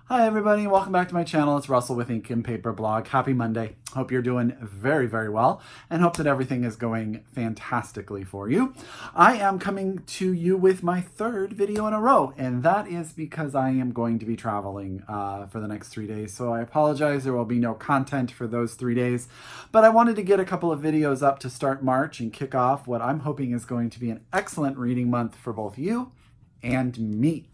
Hi everybody, welcome back to my channel. It's Russell with Ink and Paper Blog. Happy Monday. Hope you're doing very, very well and hope that everything is going fantastically for you. I am coming to you with my third video in a row, and that is because I am going to be traveling for the next 3 days. So I apologize, there will be no content for those 3 days, but I wanted to get a couple of videos up to start March and kick off what I'm hoping is going to be an excellent reading month for both you and me.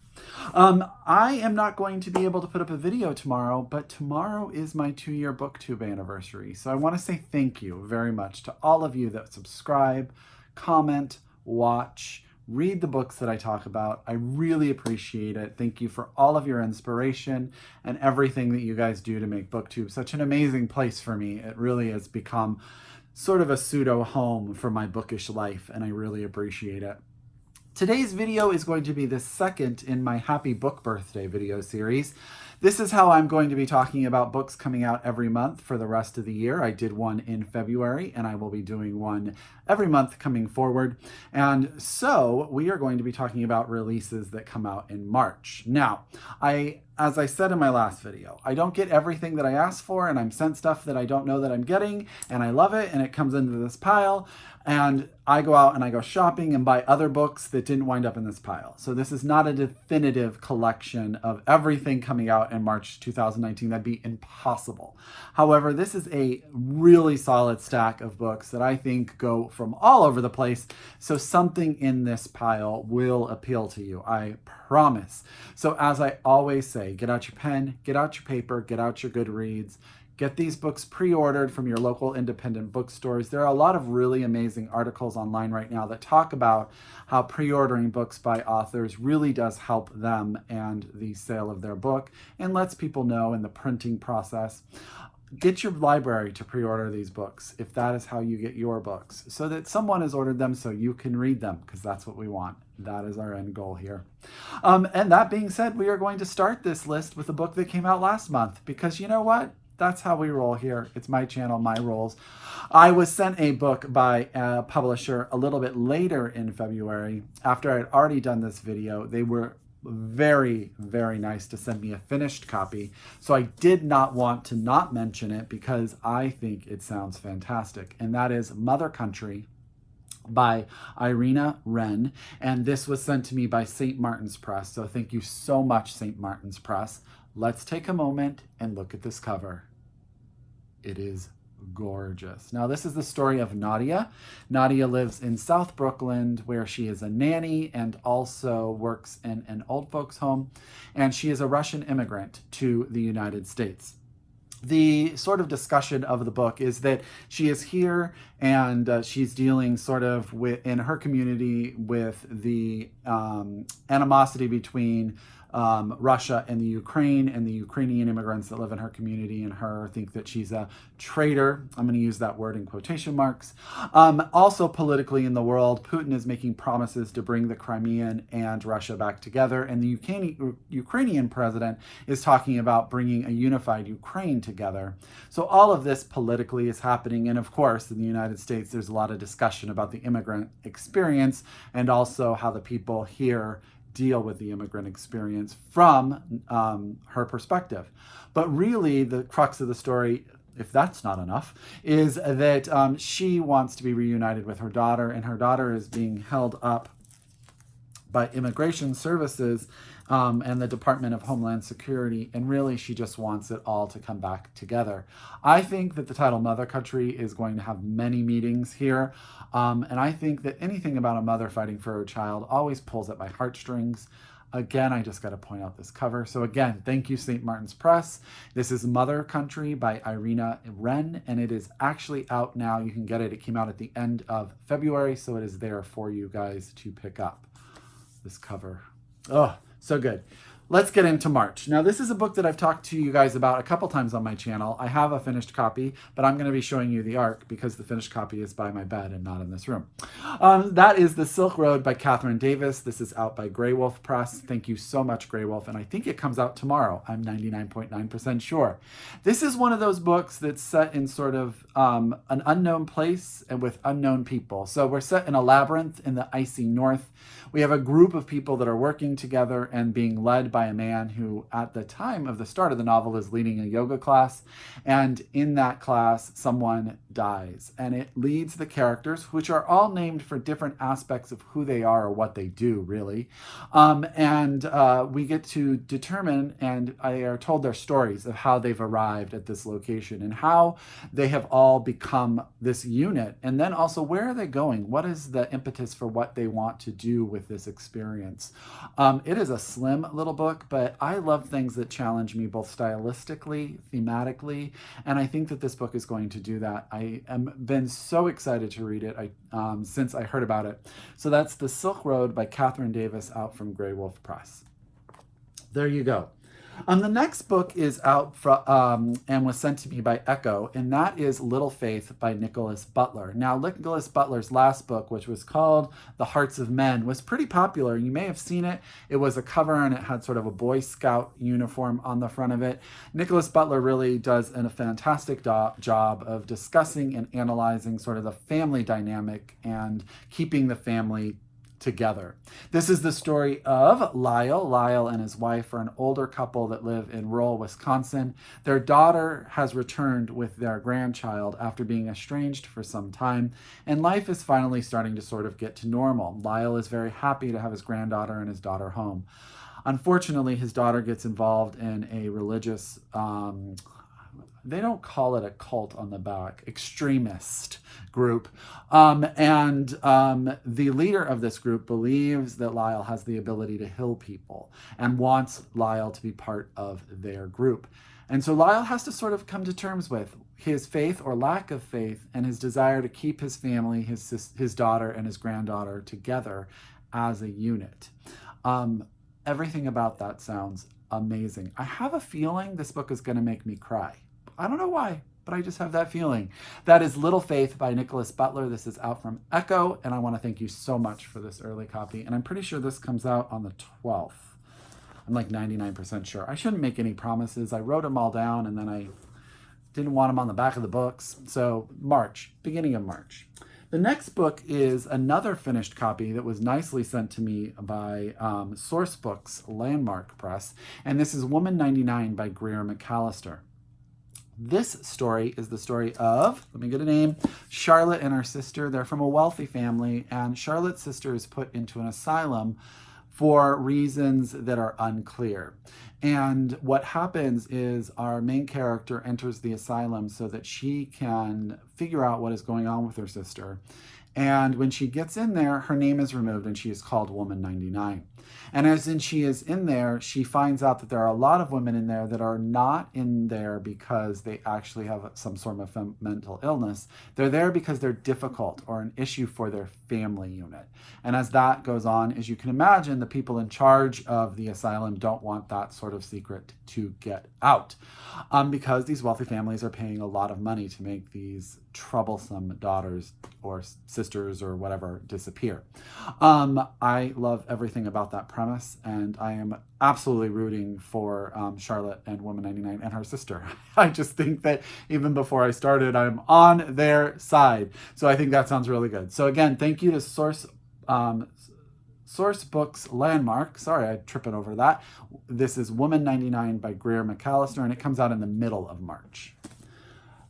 I am not going to be able to put up a video tomorrow, but tomorrow is my 2-year Booktube anniversary. So I want to say thank you very much to all of you that subscribe, comment, watch, read the books that I talk about. I really appreciate it. Thank you for all of your inspiration and everything that you guys do to make Booktube such an amazing place for me. It really has become sort of a pseudo home for my bookish life, and I really appreciate it. Today's video is going to be the second in my Happy Book Birthday video series. This is how I'm going to be talking about books coming out every month for the rest of the year. I did one in February, and I will be doing one every month coming forward. And so we are going to be talking about releases that come out in March. Now, as I said in my last video, I don't get everything that I ask for, and I'm sent stuff that I don't know that I'm getting, and I love it, and it comes into this pile, and I go out and I go shopping and buy other books that didn't wind up in this pile. So this is not a definitive collection of everything coming out in March 2019. That'd be impossible. However, this is a really solid stack of books that I think go from all over the place. So something in this pile will appeal to you, I promise. So as I always say, get out your pen, get out your paper, get out your Goodreads. Get these books pre-ordered from your local independent bookstores. There are a lot of really amazing articles online right now that talk about how pre-ordering books by authors really does help them and the sale of their book and lets people know in the printing process. Get your library to pre-order these books if that is how you get your books, so that someone has ordered them so you can read them, because that's what we want. That is our end goal here. And that being said, we are going to start this list with a book that came out last month, because you know what? That's how we roll here. It's my channel, my rules. I was sent a book by a publisher a little bit later in February. After I had already done this video, they were very, very nice to send me a finished copy. So I did not want to not mention it because I think it sounds fantastic. And that is Mother Country by Irina, Reyn. And this was sent to me by St. Martin's Press. So thank you so much, St. Martin's Press. Let's take a moment and look at this cover. It is gorgeous. Now, this is the story of Nadia. Nadia lives in South Brooklyn, where she is a nanny and also works in an old folks home. And she is a Russian immigrant to the United States. The sort of discussion of the book is that she is here and she's dealing sort of with, in her community, with the animosity between Russia and the Ukrainian immigrants that live in her community, and her think that she's a traitor. I'm going to use that word in quotation marks. Also politically in the world, Putin is making promises to bring the Crimean and Russia back together, and the Ukrainian president is talking about bringing a unified Ukraine together. So all of this politically is happening, and of course in the United States there's a lot of discussion about the immigrant experience and also how the people here deal with the immigrant experience from her perspective. But really the crux of the story, if that's not enough, is that she wants to be reunited with her daughter, and her daughter is being held up by Immigration Services and the Department of Homeland Security, and really she just wants it all to come back together. I think that the title Mother Country is going to have many meanings here, and I think that anything about a mother fighting for her child always pulls at my heartstrings. Again, I just got to point out this cover. So again, thank you, St. Martin's Press. This is Mother Country by Irina, Reyn, and it is actually out now. You can get it. It came out at the end of February, so it is there for you guys to pick up. This cover. Oh, so good. Let's get into March. Now, this is a book that I've talked to you guys about a couple times on my channel. I have a finished copy, but I'm going to be showing you the ARC because the finished copy is by my bed and not in this room. That is The Silk Road by Kathryn Davis. This is out by Grey Wolf Press. Thank you so much, Grey Wolf. And I think it comes out tomorrow. I'm 99.9% sure. This is one of those books that's set in sort of an unknown place and with unknown people. So we're set in a labyrinth in the icy north. We have a group of people that are working together and being led by by a man who, at the time of the start of the novel, is leading a yoga class. And in that class, someone dies. And it leads the characters, which are all named for different aspects of who they are or what they do, really. We get to determine, and I are told their stories of how they've arrived at this location and how they have all become this unit. And then also, where are they going? What is the impetus for what they want to do with this experience? It is a slim little book, but I love things that challenge me both stylistically, thematically, and I think that this book is going to do that. I am been so excited to read it since I heard about it. So that's The Silk Road by Kathryn Davis, out from Grey Wolf Press. There you go. The next book is out and was sent to me by Echo, and that is Little Faith by Nickolas Butler. Now, Nickolas Butler's last book, which was called The Hearts of Men, was pretty popular. You may have seen it. It was a cover, and it had sort of a Boy Scout uniform on the front of it. Nickolas Butler really does a fantastic job of discussing and analyzing sort of the family dynamic and keeping the family together. This is the story of Lyle. Lyle and his wife are an older couple that live in rural Wisconsin. Their daughter has returned with their grandchild after being estranged for some time, and life is finally starting to sort of get to normal. Lyle is very happy to have his granddaughter and his daughter home. Unfortunately, his daughter gets involved in a religious they don't call it a cult on the back, extremist group. The leader of this group believes that Lyle has the ability to heal people and wants Lyle to be part of their group. And so Lyle has to sort of come to terms with his faith or lack of faith and his desire to keep his family, his daughter and his granddaughter together as a unit. Everything about that sounds amazing. I have a feeling this book is going to make me cry. I don't know why, but I just have that feeling. That is Little Faith by Nickolas Butler. This is out from Echo, and I want to thank you so much for this early copy. And I'm pretty sure this comes out on the 12th. I'm like 99% sure. I shouldn't make any promises. I wrote them all down, and then I didn't want them on the back of the books. So March, beginning of March. The next book is another finished copy that was nicely sent to me by Source Books Landmark Press, and this is Woman 99 by Greer Macallister. This story is the story of, let me get a name, Charlotte and her sister. They're from a wealthy family, and Charlotte's sister is put into an asylum for reasons that are unclear. And what happens is our main character enters the asylum so that she can figure out what is going on with her sister. And when she gets in there, her name is removed and she is called Woman 99. And as she is in there, she finds out that there are a lot of women in there that are not in there because they actually have some sort of mental illness. They're there because they're difficult or an issue for their family unit. And as that goes on, as you can imagine, the people in charge of the asylum don't want that sort of secret to get out because these wealthy families are paying a lot of money to make these troublesome daughters or sisters or whatever disappear. I love everything about that premise, and I am absolutely rooting for Charlotte and Woman 99 and her sister. I just think that even before I started, I'm on their side. So I think that sounds really good. So again, thank you to Source Books Landmark. Sorry, I'm tripping over that. This is Woman 99 by Greer Macallister, and it comes out in the middle of March.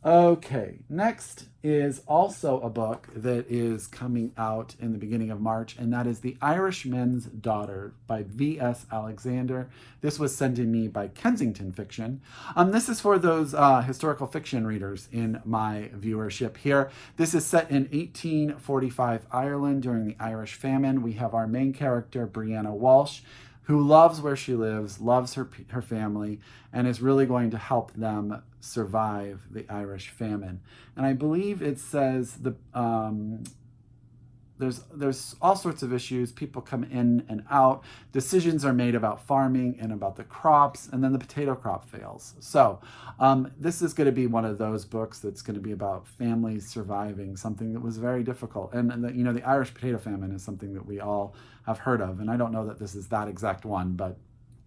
Okay, next is also a book that is coming out in the beginning of March, and that is The Irishman's Daughter by V.S. Alexander. This was sent to me by Kensington Fiction. This is for those historical fiction readers in my viewership here. This is set in 1845 Ireland during the Irish famine. We have our main character, Brianna Walsh, who loves where she lives, loves her family, and is really going to help them survive the Irish famine. And I believe it says there's all sorts of issues. People come in and out. Decisions are made about farming and about the crops, and then the potato crop fails. So this is going to be one of those books that's going to be about families surviving something that was very difficult. And the Irish potato famine is something that we all have heard of. And I don't know that this is that exact one, but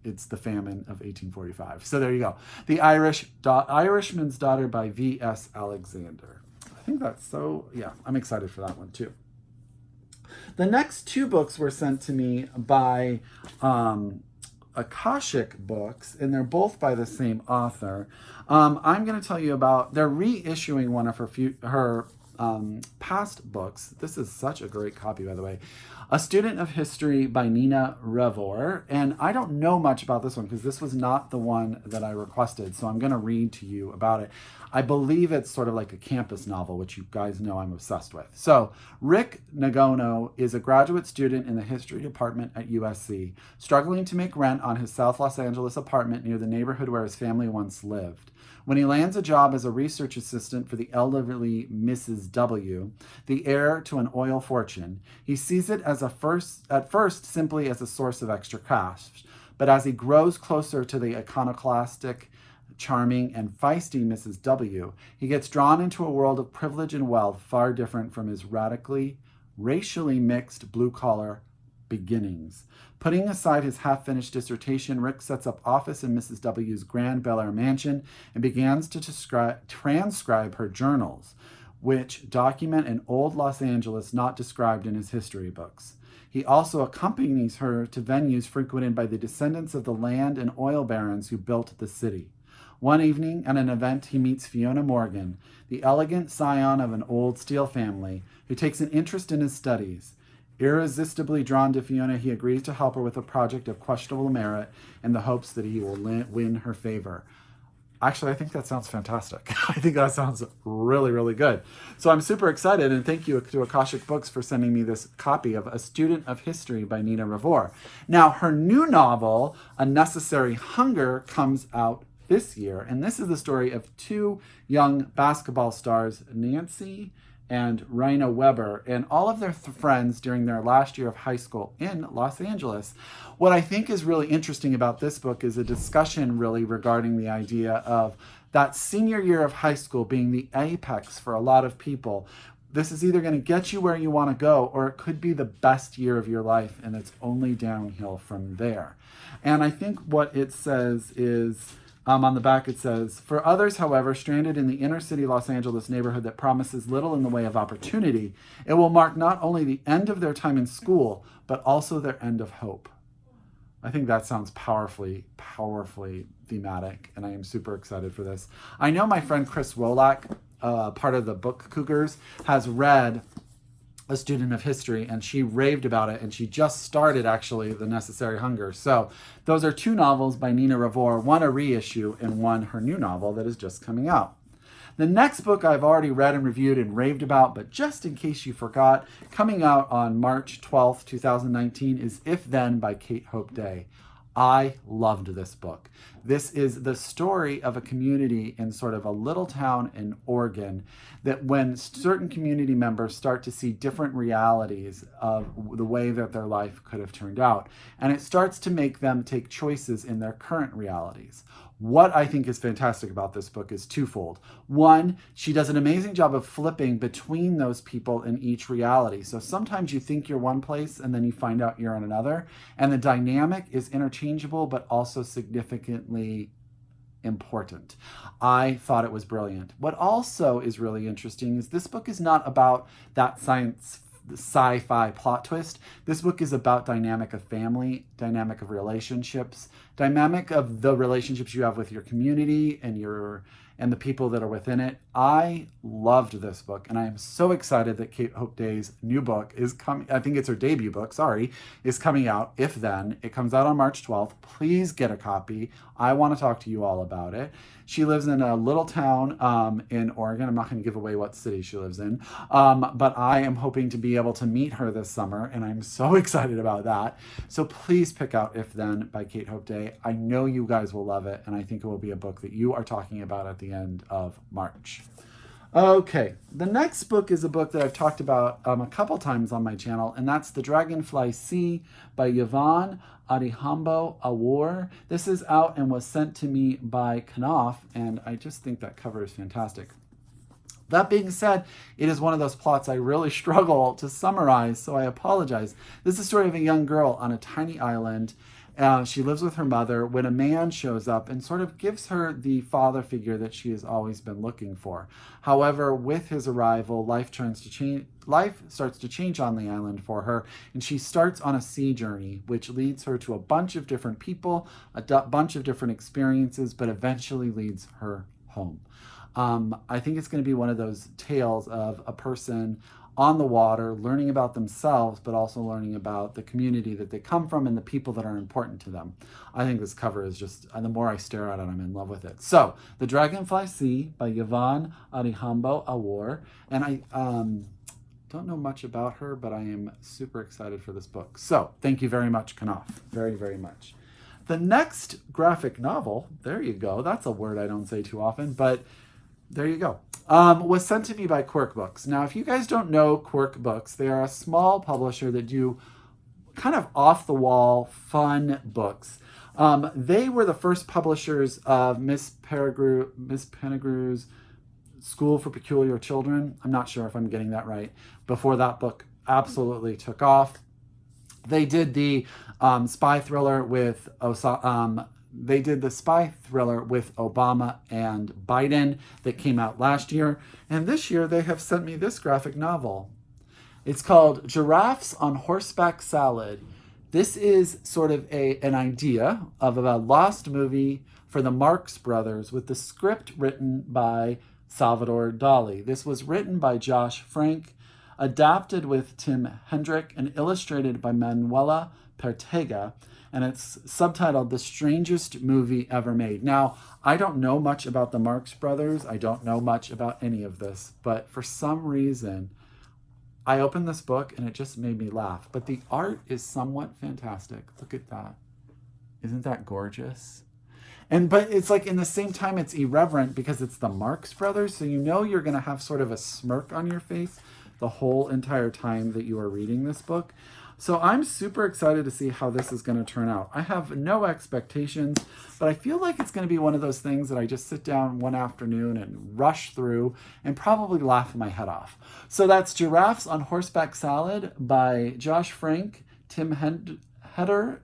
it's the famine of 1845. So there you go. The Irishman's Daughter by V.S. Alexander. I think that's so, yeah, I'm excited for that one too. The next two books were sent to me by Akashic books, and they're both by the same author. I'm going to tell you about, they're reissuing one of her past books. This is such a great copy, by the way. A Student of History by Nina Revoyr. And I don't know much about this one because this was not the one that I requested. So I'm going to read to you about it. I believe it's sort of like a campus novel, which you guys know I'm obsessed with. So Rick Nagono is a graduate student in the history department at USC, struggling to make rent on his South Los Angeles apartment near the neighborhood where his family once lived. When he lands a job as a research assistant for the elderly Mrs. W., the heir to an oil fortune, he sees it as at first simply as a source of extra cash. But as he grows closer to the iconoclastic, charming, and feisty Mrs. W., he gets drawn into a world of privilege and wealth far different from his racially mixed blue-collar beginnings. Putting aside his half-finished dissertation, Rick sets up office in Mrs. W's grand Bel Air mansion and begins to transcribe her journals, which document an old Los Angeles not described in his history books. He also accompanies her to venues frequented by the descendants of the land and oil barons who built the city. One evening, at an event, he meets Fiona Morgan, the elegant scion of an old Steele family, who takes an interest in his studies. Irresistibly drawn to Fiona, he agrees to help her with a project of questionable merit in the hopes that he will win her favor. Actually, I think that sounds fantastic. I think that sounds really, really good. So I'm super excited, and thank you to Akashic Books for sending me this copy of A Student of History by Nina Revoyr. Now, her new novel, A Necessary Hunger, comes out this year, and this is the story of two young basketball stars, Nancy and Reyn Weber, and all of their friends during their last year of high school in Los Angeles. What I think is really interesting about this book is a discussion really regarding the idea of that senior year of high school being the apex for a lot of people. This is either going to get you where you want to go, or it could be the best year of your life, and it's only downhill from there. And I think what it says is, on the back it says, for others, however, stranded in the inner city Los Angeles neighborhood that promises little in the way of opportunity, it will mark not only the end of their time in school, but also their end of hope. I think that sounds powerfully thematic, and I am super excited for this. I know my friend Chris Wolak, part of the Book Cougars, has read A Student of History, and she raved about it, and she just started actually The Necessary Hunger. So those are two novels by Nina Revoyr, one a reissue and one her new novel that is just coming out. The next book I've already read and reviewed and raved about, but just in case you forgot, coming out on March 12th, 2019 is If Then by Kate Hope Day. I loved this book. This is the story of a community in sort of a little town in Oregon that when certain community members start to see different realities of the way that their life could have turned out, and it starts to make them take choices in their current realities. What I think is fantastic about this book is twofold. One, she does an amazing job of flipping between those people in each reality. So sometimes you think you're one place and then you find out you're in another. And the dynamic is interchangeable, but also significantly important. I thought it was brilliant. What also is really interesting is this book is not about that sci-fi plot twist. This book is about dynamic of family, dynamic of relationships, dynamic of the relationships you have with your community and the people that are within it. I loved this book, and I am so excited that Kate Hope Day's new book is coming. I think it's her debut book, is coming out, If Then. It comes out on March 12th. Please get a copy. I want to talk to you all about it. She lives in a little town in Oregon. I'm not going to give away what city she lives in, but I am hoping to be able to meet her this summer, and I'm so excited about that. So please pick out If Then by Kate Hope Day. I know you guys will love it, and I think it will be a book that you are talking about at the end of March. Okay, the next book is a book that I've talked about a couple times on my channel, and that's The Dragonfly Sea by Yvonne Adhiambo Awar. This is out and was sent to me by Knopf, and I just think that cover is fantastic. That being said, it is one of those plots I really struggle to summarize, so I apologize. This is the story of a young girl on a tiny island She lives with her mother when a man shows up and sort of gives her the father figure that she has always been looking for. However, with his arrival, life starts to change on the island for her, and she starts on a sea journey, which leads her to a bunch of different people, bunch of different experiences, but eventually leads her home. I think it's going to be one of those tales of a person on the water, learning about themselves, but also learning about the community that they come from and the people that are important to them. I think this cover is just, and the more I stare at it, I'm in love with it. So, The Dragonfly Sea by Yvonne Adhiambo Awar. And I don't know much about her, but I am super excited for this book. So, thank you very much, Knopf. Very, very much. The next graphic novel, there you go. That's a word I don't say too often, but there you go. Was sent to me by Quirk Books. Now, if you guys don't know Quirk Books, they are a small publisher that do kind of off-the-wall, fun books. They were the first publishers of Miss Pennegrew's School for Peculiar Children. I'm not sure if I'm getting that right. Before that book absolutely took off. They did the spy thriller with Obama and Biden that came out last year. And this year they have sent me this graphic novel. It's called Giraffes on Horseback Salad. This is sort of an idea of a lost movie for the Marx Brothers with the script written by Salvador Dali. This was written by Josh Frank, adapted with Tim Hendrick, and illustrated by Manuela Pertega. And it's subtitled The Strangest Movie Ever Made. Now, I don't know much about the Marx Brothers. I don't know much about any of this. But for some reason, I opened this book and it just made me laugh. But the art is somewhat fantastic. Look at that. Isn't that gorgeous? But it's like in the same time, it's irreverent because it's the Marx Brothers. So you know you're going to have sort of a smirk on your face the whole entire time that you are reading this book. So I'm super excited to see how this is going to turn out. I have no expectations, but I feel like it's going to be one of those things that I just sit down one afternoon and rush through and probably laugh my head off. So that's Giraffes on Horseback Salad by Josh Frank, Tim Heidecker?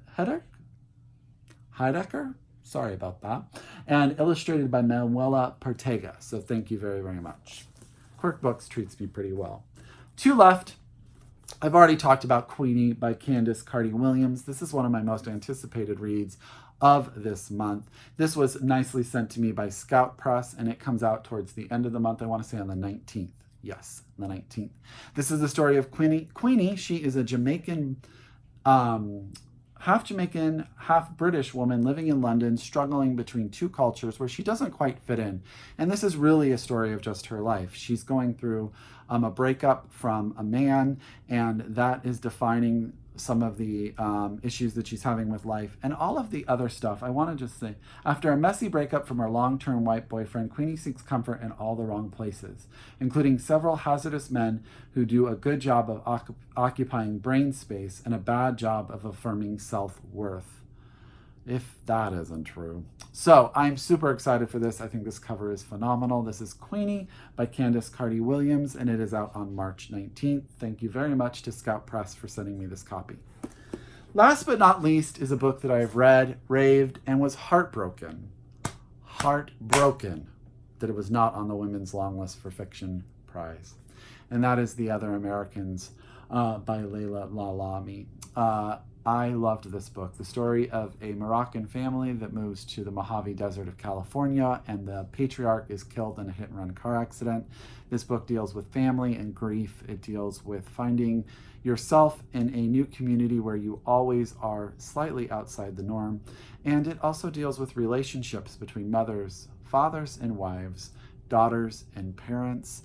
Sorry about that. And illustrated by Manuela Pertega. So thank you very, very much. Quirk Books treats me pretty well. Two left. I've already talked about Queenie by Candice Carty-Williams. This is one of my most anticipated reads of this month. This was nicely sent to me by Scout Press, and it comes out towards the end of the month. I want to say on the 19th. Yes, the 19th. This is the story of Queenie. Queenie, she is a Jamaican, half Jamaican, half British woman living in London, struggling between two cultures where she doesn't quite fit in. And this is really a story of just her life. She's going through a breakup from a man, and that is defining some of the issues that she's having with life and all of the other stuff. I want to just say, after a messy breakup from her long-term white boyfriend, Queenie seeks comfort in all the wrong places, including several hazardous men who do a good job of occupying brain space and a bad job of affirming self-worth. If that isn't true. So I'm super excited for this. I think this cover is phenomenal. This is Queenie by Candice Carty-Williams, and it is out on March 19th. Thank you very much to Scout Press for sending me this copy. Last but not least is a book that I have read, raved, and was heartbroken that it was not on the Women's Long List for Fiction Prize. And that is The Other Americans by Laila Lalami. I loved this book. The story of a Moroccan family that moves to the Mojave Desert of California, and the patriarch is killed in a hit-and-run car accident. This book deals with family and grief. It deals with finding yourself in a new community where you always are slightly outside the norm. And it also deals with relationships between mothers, fathers and wives, daughters and parents.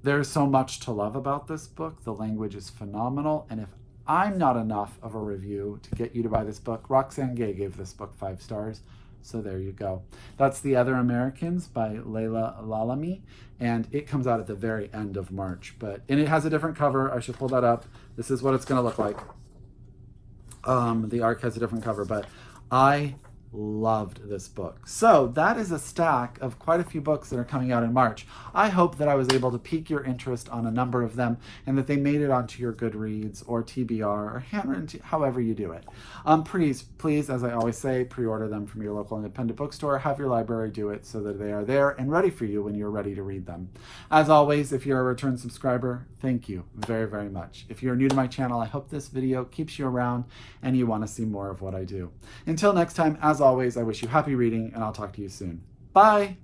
There's so much to love about this book. The language is phenomenal, and if I'm not enough of a review to get you to buy this book, Roxane Gay gave this book 5 stars, so there you go. That's The Other Americans by Laila Lalami, and it comes out at the very end of March. And it has a different cover. I should pull that up. This is what it's going to look like. The ARC has a different cover, but I loved this book. So that is a stack of quite a few books that are coming out in March. I hope that I was able to pique your interest on a number of them and that they made it onto your Goodreads or TBR or handwritten, however you do it. Please, as I always say, pre-order them from your local independent bookstore. Have your library do it so that they are there and ready for you when you're ready to read them. As always, if you're a return subscriber, thank you very, very much. If you're new to my channel, I hope this video keeps you around and you want to see more of what I do. Until next time, as always, I wish you happy reading, and I'll talk to you soon. Bye!